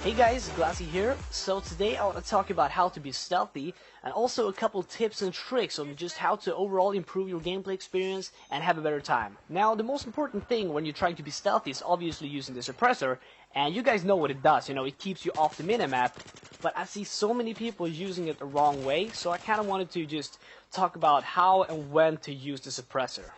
Hey guys, Glassy here. So today I want to talk about how to be stealthy and also a couple tips and tricks on just how to overall improve your gameplay experience and have a better time. Now the most important thing when you're trying to be stealthy is obviously using the suppressor, and you guys know what it does, it keeps you off the minimap, but I see so many people using it the wrong way, so I kind of wanted to just talk about how and when to use the suppressor.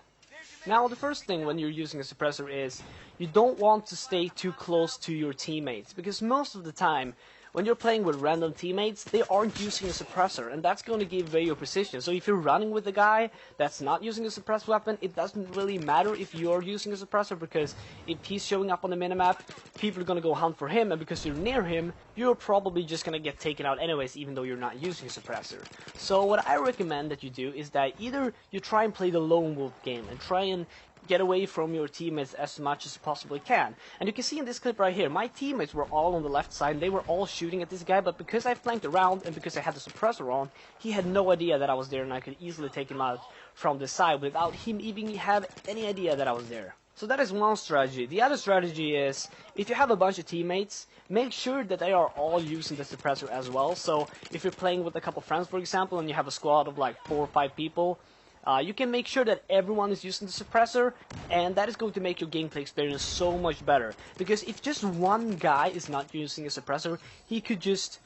Now the first thing when you're using a suppressor is you don't want to stay too close to your teammates, because most of the time when you're playing with random teammates they aren't using a suppressor, and that's going to give away your position. So if you're running with a guy that's not using a suppressed weapon, it doesn't really matter if you're using a suppressor, because if he's showing up on the minimap, people are going to go hunt for him, and because you're near him, you're probably just going to get taken out anyways, even though you're not using a suppressor. So what I recommend that you do is that either you try and play the lone wolf game and try and get away from your teammates as much as you possibly can. And you can see in this clip right here, my teammates were all on the left side and they were all shooting at this guy, but because I flanked around and because I had the suppressor on, he had no idea that I was there, and I could easily take him out from the side without him even have any idea that I was there. So that is one strategy. The other strategy is, if you have a bunch of teammates, make sure that they are all using the suppressor as well. So if you're playing with a couple friends, for example, and you have a squad of like 4 or 5 people, you can make sure that everyone is using the suppressor, and that is going to make your gameplay experience so much better. Because if just one guy is not using a suppressor, he could just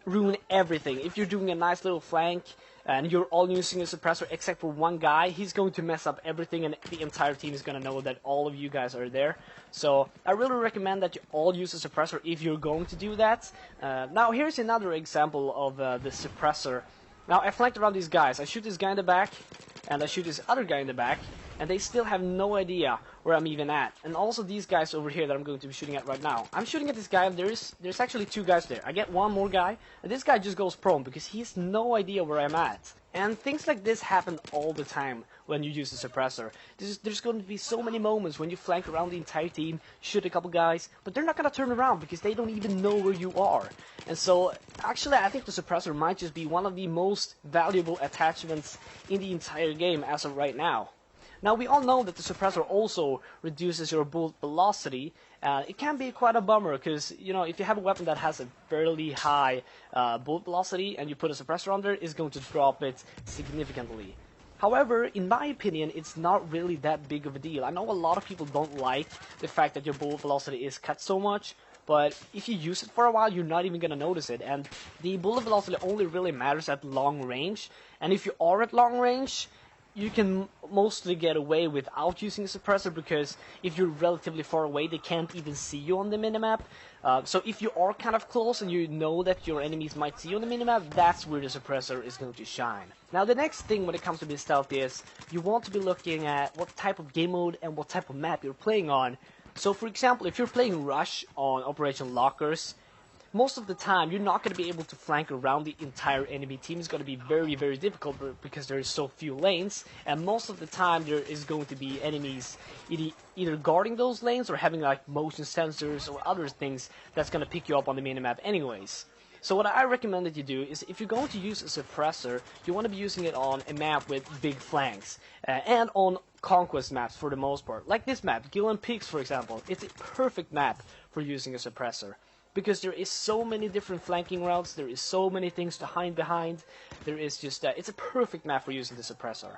ruin everything. If you're doing a nice little flank and you're all using a suppressor except for one guy, he's going to mess up everything, and the entire team is going to know that all of you guys are there. So I really recommend that you all use a suppressor if you're going to do that. Now here's another example of the suppressor. Now I flanked around these guys. I shoot this guy in the back, and I shoot this other guy in the back, and they still have no idea where I'm even at. And also these guys over here that I'm going to be shooting at right now. I'm shooting at this guy, and there's actually 2 guys there. I get one more guy, and this guy just goes prone because he has no idea where I'm at. And things like this happen all the time when you use a suppressor. There's going to be so many moments when you flank around the entire team, shoot a couple guys, but they're not going to turn around because they don't even know where you are. And so, actually, I think the suppressor might just be one of the most valuable attachments in the entire game as of right now. Now, we all know that the suppressor also reduces your bullet velocity. It can be quite a bummer because, if you have a weapon that has a fairly high bullet velocity and you put a suppressor on there, it's going to drop it significantly. However, in my opinion, it's not really that big of a deal. I know a lot of people don't like the fact that your bullet velocity is cut so much, but if you use it for a while, you're not even going to notice it. And the bullet velocity only really matters at long range, and if you are at long range, you can mostly get away without using a suppressor, because if you're relatively far away, they can't even see you on the minimap. So if you are kind of close and you know that your enemies might see you on the minimap, that's where the suppressor is going to shine. Now the next thing when it comes to being stealthy is you want to be looking at what type of game mode and what type of map you're playing on. So for example, if you're playing Rush on Operation Lockers, most of the time you're not going to be able to flank around the entire enemy team. It's going to be very, very difficult because there is so few lanes, and most of the time there is going to be enemies either guarding those lanes or having like motion sensors or other things that's going to pick you up on the minimap anyways. So what I recommend that you do is, if you're going to use a suppressor, you want to be using it on a map with big flanks, and on conquest maps for the most part. Like this map, Gillen Peaks for example. It's a perfect map for using a suppressor, because there is so many different flanking routes, there is so many things to hide behind, there is just, it's a perfect map for using the suppressor.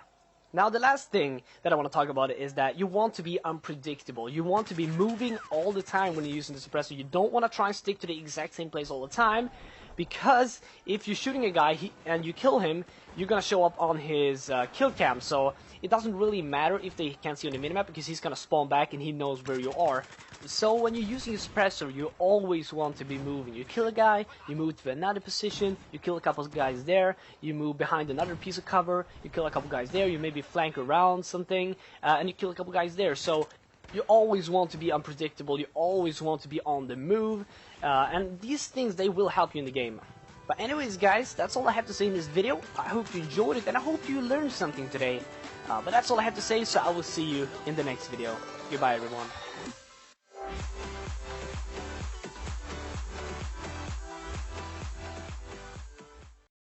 Now the last thing that I want to talk about is that you want to be unpredictable. You want to be moving all the time when you're using the suppressor. You don't want to try and stick to the exact same place all the time, because if you're shooting a guy and you kill him, you're going to show up on his kill cam. So it doesn't really matter if they can't see you on the minimap, because he's going to spawn back and he knows where you are. So when you're using a suppressor, you always want to be moving. You kill a guy, you move to another position, you kill a couple of guys there, you move behind another piece of cover, you kill a couple guys there, you maybe flank around something, and you kill a couple guys there. So you always want to be unpredictable, you always want to be on the move, and these things, they will help you in the game. But anyways guys, that's all I have to say in this video. I hope you enjoyed it, and I hope you learned something today. But that's all I have to say, so I will see you in the next video. Goodbye everyone.